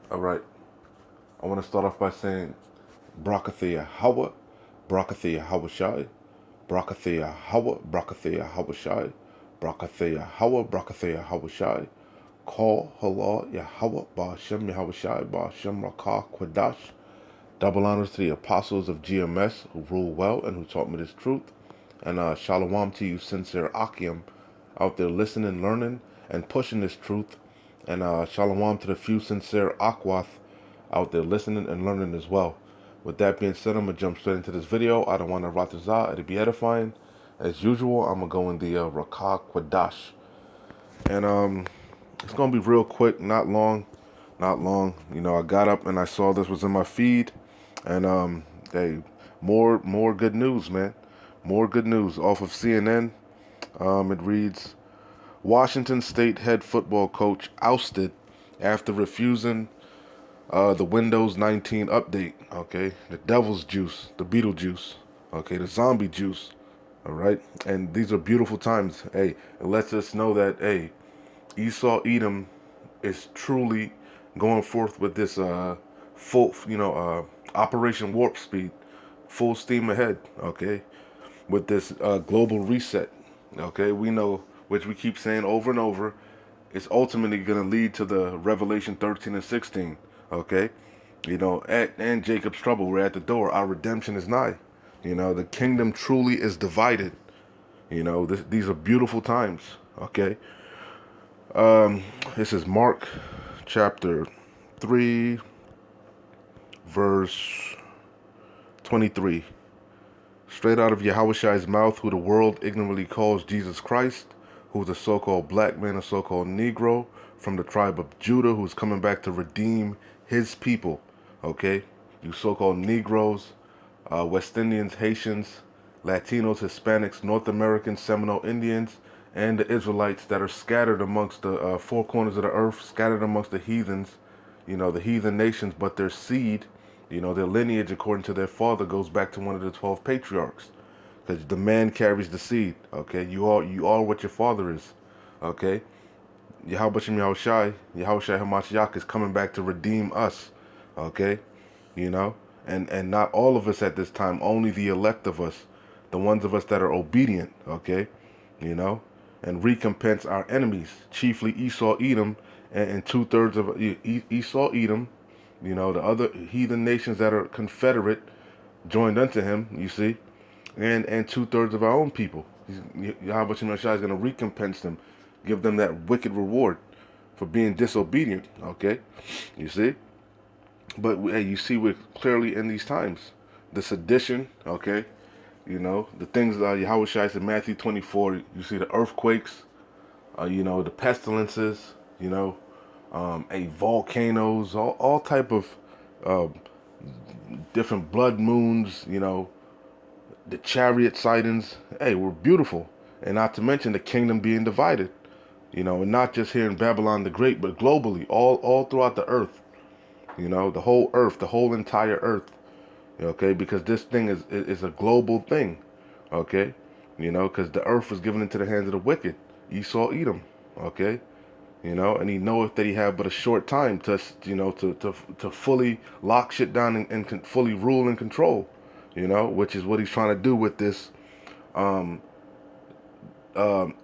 All right. I want to start off by saying Brakathea Hawa, Brakathea Hawa Shai, Brakathea Hawa, Brakathea Hawa Shai, Brakathea Hawa, Brakathea Hawa Shai, Call Halal Yahweh, Ba'ashem Yahweh Shai, Ba'ashem Rakah Kwadash. Double honors to the apostles of GMS who rule well and who taught me this truth. And shalom to you, sincere Akim, out there listening, learning, and pushing this truth. And shalom to the few sincere Akwath out there listening and learning as well. With that being said, I'm going to jump straight into this video. I don't want to ratazah. It'll be edifying. As usual, I'm going to go in the Rakah Kwadash. And it's going to be real quick, not long. Not long. You know, I got up and I saw this was in my feed. And hey, more good news, man. More good news off of CNN. It reads, Washington State head football coach ousted after refusing the Windows 19 update. Okay, the devil's juice, the Beetlejuice. Okay, the zombie juice. All right, and these are beautiful times. Hey, it lets us know that Esau Edom is truly going forth with this full, Operation Warp Speed, full steam ahead. Okay, with this global reset. Okay, we know, which we keep saying over and over, it's ultimately going to lead to the Revelation 13 and 16. Okay, and Jacob's trouble. We're at the door. Our redemption is nigh. The kingdom truly is divided. These are beautiful times. Okay, this is Mark chapter 3, verse 23. Straight out of Yahushai's mouth, who the world ignorantly calls Jesus Christ, who's a so-called black man, a so-called Negro from the tribe of Judah, who's coming back to redeem his people. Okay? You so-called Negroes, West Indians, Haitians, Latinos, Hispanics, North Americans, Seminole Indians, and the Israelites that are scattered amongst the four corners of the earth, scattered amongst the heathens, the heathen nations, but their seed, their lineage according to their father goes back to one of the 12 patriarchs. Because the man carries the seed, okay? You are what your father is, okay? Yahweh Shem Yahushai, Yahushai Hamashiach is coming back to redeem us, okay? And not all of us at this time, only the elect of us, the ones of us that are obedient, okay? And recompense our enemies, chiefly Esau, Edom, and two-thirds of Esau, Edom, the other heathen nations that are confederate, joined unto him, you see, and two-thirds of our own people. Yahweh Shem Yahushua is going to recompense them, give them that wicked reward for being disobedient, okay? You see? But hey, you see we're clearly in these times. The sedition, okay? The things Yahweh said in Matthew 24, you see the earthquakes, the pestilences, volcanoes, all type of uh, different blood moons, the chariot sightings. Hey, were beautiful. And not to mention the kingdom being divided, and not just here in Babylon the Great, but globally, all throughout the earth, the whole earth, the whole entire earth, okay, because this thing is a global thing, okay, because the earth was given into the hands of the wicked, Esau, Edom, okay, and he knoweth that he have but a short time to, to fully lock shit down and fully rule and control, which is what he's trying to do with this um, um,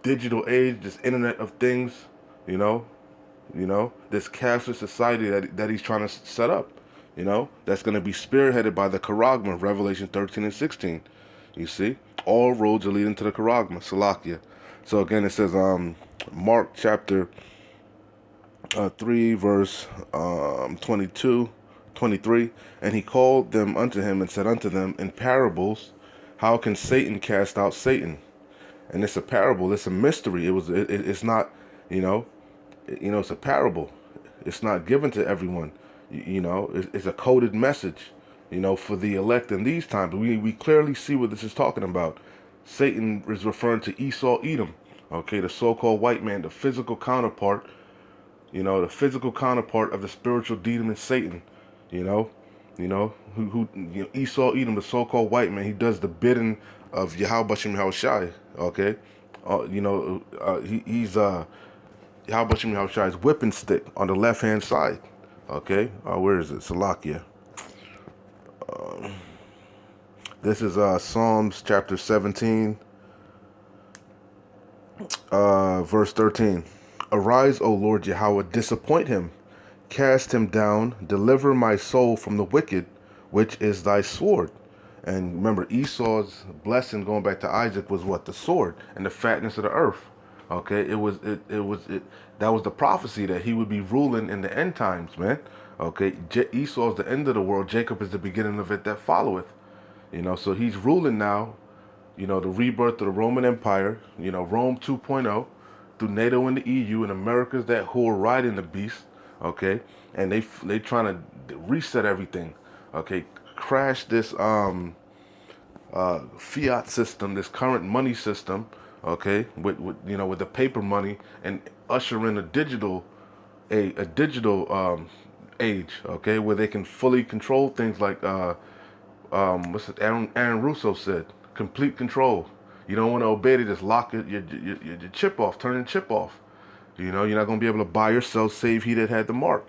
digital age, this Internet of Things, this cashless society that he's trying to set up, that's going to be spearheaded by the Charagma, Revelation 13 and 16. You see, all roads are leading to the Charagma, Salakia. So again, it says, Mark chapter 3, verse 22, 23, and he called them unto him and said unto them in parables, how can Satan cast out Satan? And it's a parable. It's a mystery. It's not, it's a parable. It's not given to everyone. It's a coded message, for the elect in these times. We clearly see what this is talking about. Satan is referring to Esau, Edom, okay, the so-called white man, the physical counterpart, the physical counterpart of the spiritual demon Satan, Esau, Edom, the so-called white man. He does the bidding of Yahweh Shem Yahushai, okay? He's Yahweh Shem Yahushua's whipping stick on the left-hand side. Okay, where is it? Salakia. This is Psalms chapter 17, verse 13. Arise, O Lord Yahweh, disappoint him, cast him down, deliver my soul from the wicked, which is thy sword. And remember, Esau's blessing going back to Isaac was what? The sword and the fatness of the earth. Okay, it that was the prophecy that he would be ruling in the end times, man. Okay, Esau is the end of the world. Jacob is the beginning of it that followeth. So he's ruling now. The rebirth of the Roman Empire. Rome 2.0 through NATO and the EU and America's that who are riding the beast. Okay, and they trying to reset everything. Okay, crash this fiat system, this current money system, okay, with the paper money, and usher in a digital age, okay, where they can fully control things like what's it? Aaron Russo said, complete control. You don't want to obey it, just lock your chip off, turn your chip off. You're not gonna be able to buy or sell, save he that had the mark.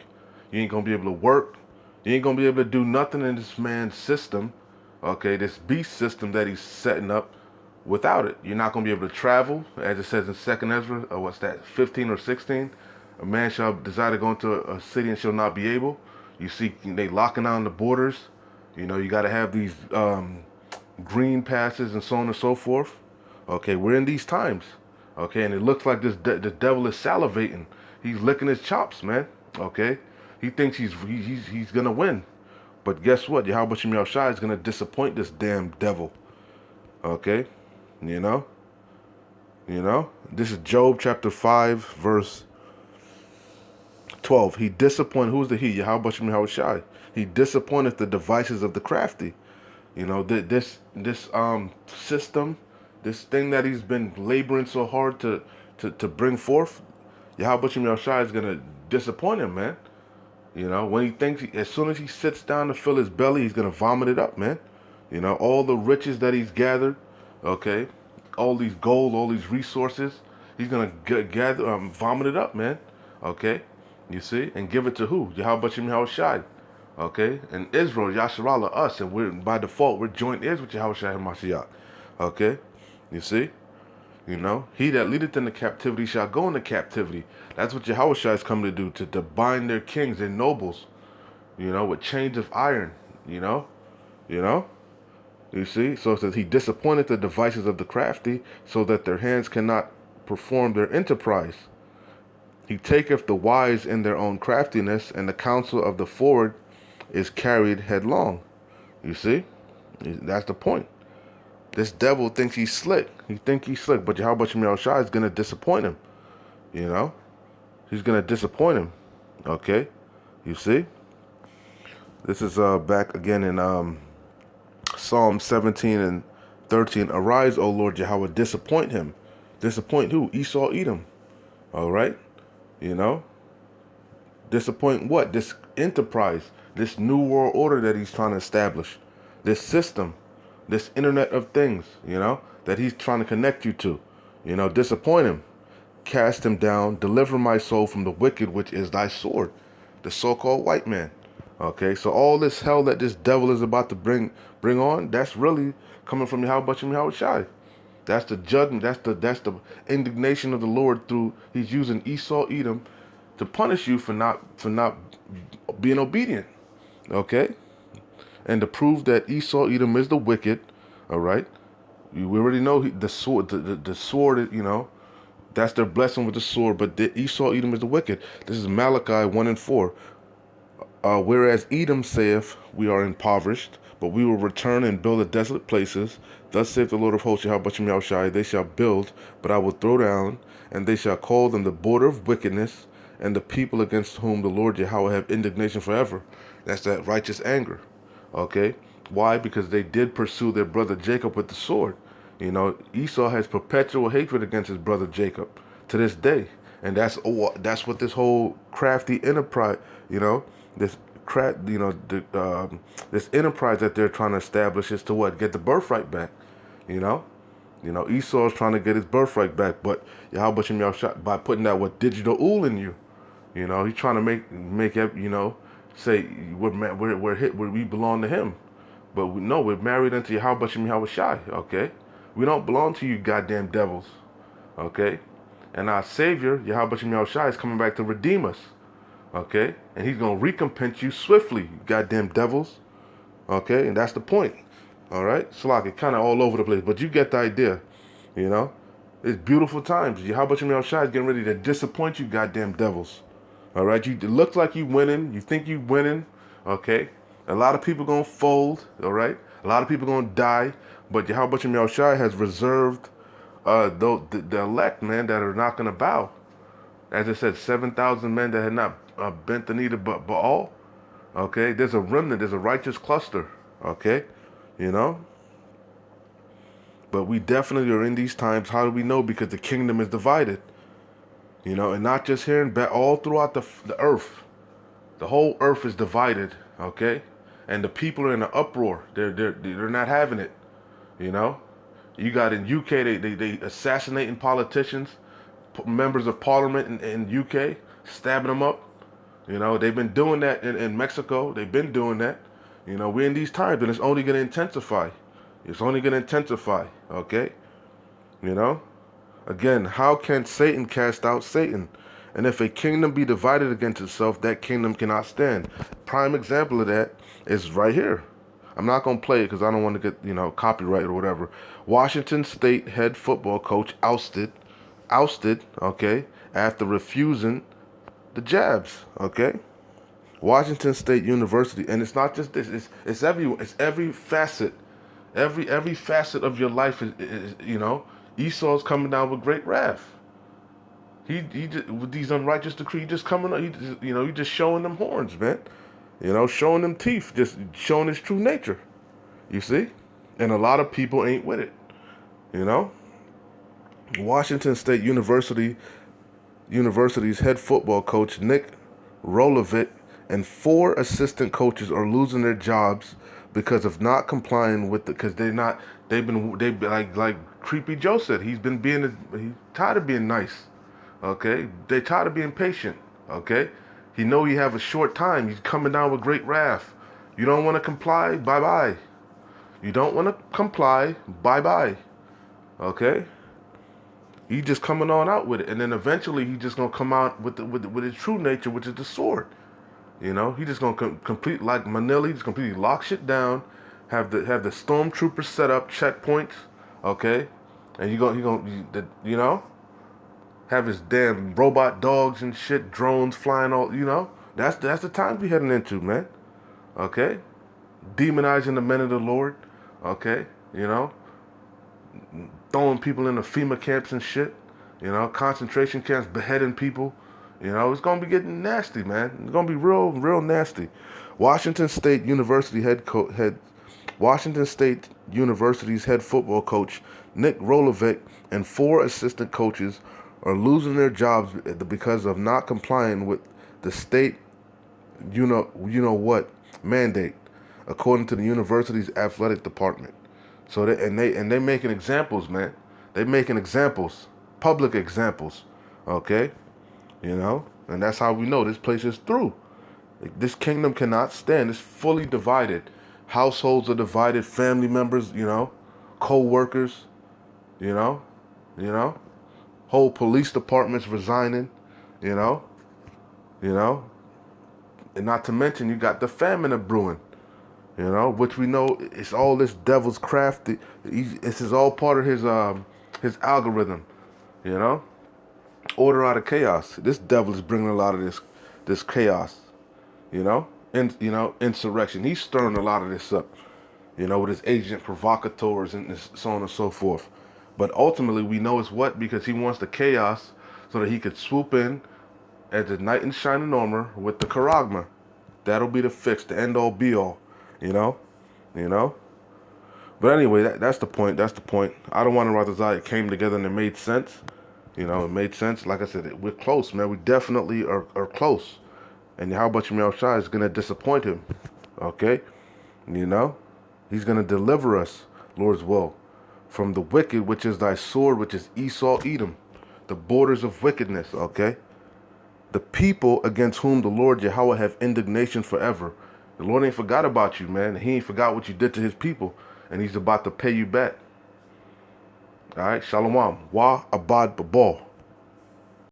You ain't gonna be able to work. You ain't gonna be able to do nothing in this man's system, okay, this beast system that he's setting up without it. You're not gonna be able to travel, as it says in Second Ezra, or what's that, 15 or 16. A man shall desire to go into a city and shall not be able. You see, they locking down the borders. You got to have these green passes and so on and so forth. Okay, we're in these times. Okay, and it looks like the devil is salivating. He's licking his chops, man. Okay, he thinks he's gonna win, but guess what? Yahweh Shem Yahushua is gonna disappoint this damn devil. Okay, you know, This is Job chapter 5, verse 12. He disappointed. Who's the he? Yahweh Shem Yahushua. He disappointed the devices of the crafty. This system, this thing that he's been laboring so hard to bring forth, Yahweh Shem Yahushua is gonna disappoint him, man. When he thinks, as soon as he sits down to fill his belly, he's gonna vomit it up, man. All the riches that he's gathered, okay, all these gold, all these resources, he's gonna gather, vomit it up, man. Okay, you see, and give it to who? Yahweh Shem Yahushua. Okay, and Israel, Yasharallah, us, and we're by default we're joint heirs with Yahweh Shai Mashiach. Okay, you see, he that leadeth into captivity shall go into captivity. That's what Yahweh Shai is coming to do, to bind their kings and nobles, with chains of iron. You know, you see. So it says he disappointed the devices of the crafty, so that their hands cannot perform their enterprise. He taketh the wise in their own craftiness, and the counsel of the forward is carried headlong. You see? That's the point. This devil thinks he's slick. But Yahweh Shem Yahushua is going to disappoint him. He's going to disappoint him. Okay? You see? This is back again in Psalm 17 and 13. Arise, O Lord Yahweh, disappoint him. Disappoint who? Esau, Edom. All right? Disappoint what? This enterprise, this new world order that he's trying to establish, this system, this internet of things, that he's trying to connect you to. Disappoint him, cast him down, deliver my soul from the wicked, which is thy sword, the so-called white man. Okay, so all this hell that this devil is about to bring on, that's really coming from Yahweh Shem Yahushua. That's the judgment. That's the indignation of the Lord through he's using Esau, Edom, to punish you for not being obedient, okay, and to prove that Esau, Edom is the wicked. All right, we already know the sword, the sword. That's their blessing with the sword. But the Esau, Edom is the wicked. This is Malachi 1 and 4. Whereas Edom saith, we are impoverished, but we will return and build the desolate places. Thus saith the Lord of hosts, Yahweh Shem Yahushua, they shall build, but I will throw down, and they shall call them the border of wickedness, and the people against whom the Lord Yahweh have indignation forever. That's that righteous anger. Okay? Why? Because they did pursue their brother Jacob with the sword. Esau has perpetual hatred against his brother Jacob to this day. And that's what this whole crafty enterprise, this this enterprise that they're trying to establish is to what? Get the birthright back. Esau is trying to get his birthright back, but Yahweh Shem Yahushua, by putting that digital ool in you, he's trying to make say we belong to Him, but no, we're married unto Yahweh Shem Yahweh Shai. Okay, we don't belong to you goddamn devils. Okay, and our Savior Yahweh Shem Yahweh Shai is coming back to redeem us. Okay, and He's gonna recompense you swiftly, you goddamn devils. Okay, and that's the point. All right, it's like it kind of all over the place, but you get the idea. You know, it's beautiful times. Yahweh Shem Yahweh Shai is getting ready to disappoint you, goddamn devils. All right, it looks like you winning. You think you winning. Okay, a lot of people gonna fold. All right, a lot of people gonna die. But Yahweh Shem Yahweh Shai has reserved the elect, man, that are not gonna bow. As I said, 7,000 men that had not bent the knee to Baal. Okay, there's a remnant. There's a righteous cluster. Okay, you know. But we definitely are in these times. How do we know? Because the kingdom is divided. You know, and not just here, but all throughout the earth. The whole earth is divided, okay? And the people are in an uproar. They're not having it, you know? You got in UK, they assassinating politicians, members of parliament in UK, stabbing them up. You know, they've been doing that in Mexico. They've been doing that. You know, we're in these times, and it's only going to intensify. It's only going to intensify, okay? You know? Again, how can Satan cast out Satan? And if a kingdom be divided against itself, that kingdom cannot stand. Prime example of that is right here. I'm not going to play it because I don't want to get, copyright or whatever. Washington State head football coach ousted, okay, after refusing the jabs, okay? Washington State University, and it's not just this, it's every facet. Every facet of your life is Esau's coming down with great wrath. He just, with these unrighteous decrees, just coming up. He just showing them horns, man. Showing them teeth, just showing his true nature. You see, and a lot of people ain't with it. Washington State University's head football coach Nick Rolovich and 4 assistant coaches are losing their jobs because of not complying with because they've been like Creepy Joe said, he's tired of being nice. Okay, they tired of being patient. Okay, he know he have a short time. He's coming down with great wrath. You don't want to comply, bye bye. You don't want to comply, bye bye. Okay, he just coming on out with it, and then eventually he just gonna come out with his true nature, which is the sword. He just gonna complete like Manila. He just completely lock shit down. Have the stormtroopers set up checkpoints, okay, and he gonna have his damn robot dogs and shit, drones flying all. That's the times we heading into, man. Okay, demonizing the men of the Lord. Okay, throwing people into FEMA camps and shit. Concentration camps, beheading people. It's gonna be getting nasty, man. It's gonna be real nasty. Washington State University's head football coach Nick Rolovich and 4 assistant coaches are losing their jobs because of not complying with the state, what mandate, according to the university's athletic department. So they making examples, man. They making examples, public examples. Okay. And that's how we know this place is through. This kingdom cannot stand. It's fully divided. Households are divided. Family members, co-workers, whole police departments resigning, and not to mention you got the famine of brewing, which we know it's all this devil's craft. This is all part of his algorithm, Order out of chaos. This devil is bringing a lot of this chaos, insurrection. He's stirring a lot of this up, with his agent provocateurs and so on and so forth. But ultimately, we know it's what? Because he wants the chaos so that he could swoop in as the knight in shining armor with the charagma. That'll be the fix, the end all be all, But anyway, that's the point. That's the point. I don't want to rather it came together and it made sense. It made sense. Like I said, we're close, man. We definitely are close. And how about Yahweh Shai is going to disappoint him. Okay? He's going to deliver us, Lord's will, from the wicked, which is thy sword, which is Esau, Edom. The borders of wickedness, okay? The people against whom the Lord Yahweh have indignation forever. The Lord ain't forgot about you, man. He ain't forgot what you did to his people, and he's about to pay you back. All right, Shalom. Wa abad babal.